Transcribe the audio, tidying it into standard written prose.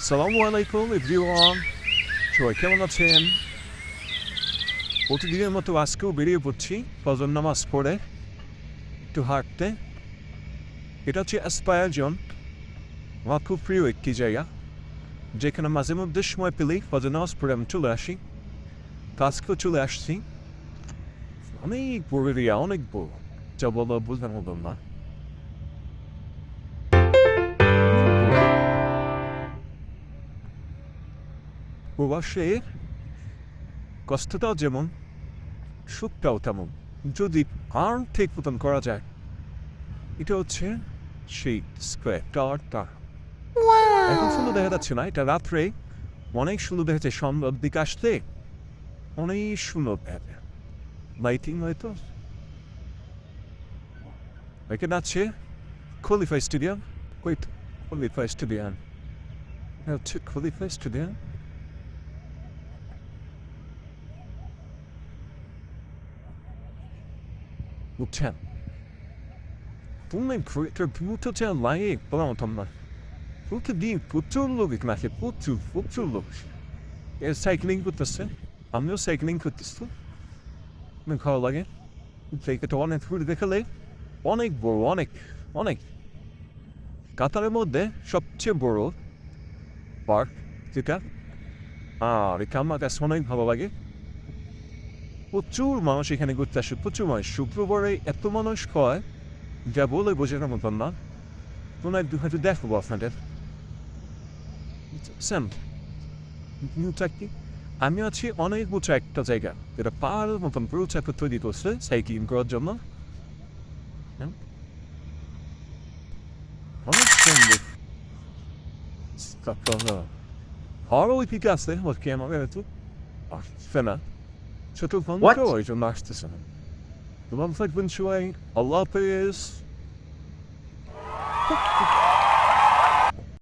আসসালামু আলাইকুম এভরিওয়ান, সবাই কেমন আছেন? প্রতিদিনের মতো আজকেও বেরিয়ে পড়ছি ফজর নামাজ পড়ে একটু হাঁটতে। এটা হচ্ছে অ্যাসপায়ার জোন, আমার খুব প্রিয় একটি জায়গা যেখানে মাঝে মধ্যে সময় পেলেই ফজর নামাজ পড়ে আমি চলে আসি। তো আজকেও চলে আসছি। অনেক বড় এরিয়া, অনেক বড়, যা বলো বোঝার মতো না। প্রবাসে কষ্টটাও যেমন, সুখটাও তেমন, যদি আর ঠিক মতন করা যায়। এটা হচ্ছে সেই স্কোয়ার টাওয়ারটা। এখন সুন্দর দেখা যাচ্ছে না, এটা রাত্রে অনেক সুন্দর দেখা যাচ্ছে। সন্ধ্যার দিকে আসতে অনেক সুন্দর দেখা যায়। লাইটিং হয়তো এখানে আছে খলিফা স্টেডিয়াম। ওয়েট, খলিফা স্টেডিয়াম হচ্ছে খলিফা স্টেডিয়াম। বুঝছেন, তুমি একটা ভিউটা যা লাগে বলার মতন না। প্রতিদিন প্রচুর লোক এখানে আসে, প্রচুর প্রচুর লোক এর সাইক্লিং করতেছে। আমিও সাইক্লিং করতেছি, অনেক ভালো লাগে। জায়গাটা অনেক ঘুরে দেখালে অনেক বড়, অনেক অনেক। কাতারের মধ্যে সবচেয়ে বড় পার্ক যেটা, আর এটা আমার কাছে অনেক ভালো লাগে। প্রচুর মানুষ এখানে ঘুরতে আসে, প্রচুর মানুষ। শুক্রবারে এত মানুষ হয় যা বলে বোঝানোর মতন না। কোনো এক হয়তো দেখবো আপনাদের। স্যাম চাকরি, আমি আছি অনেক উঁচু একটা জায়গা, যেটা পাহাড়ের মতন পুরো চাকরি তৈরি করছে সাইক্লিং করার জন্য। অনেক সুন্দর। আরও ওই দিকে আছে ওর ক্যামেরা একটু আসছে না, ছোট ফোন তো ওই জন্য আসতেছে না। তোমার থাকবেন সবাই, আল্লাহ হাফেজ।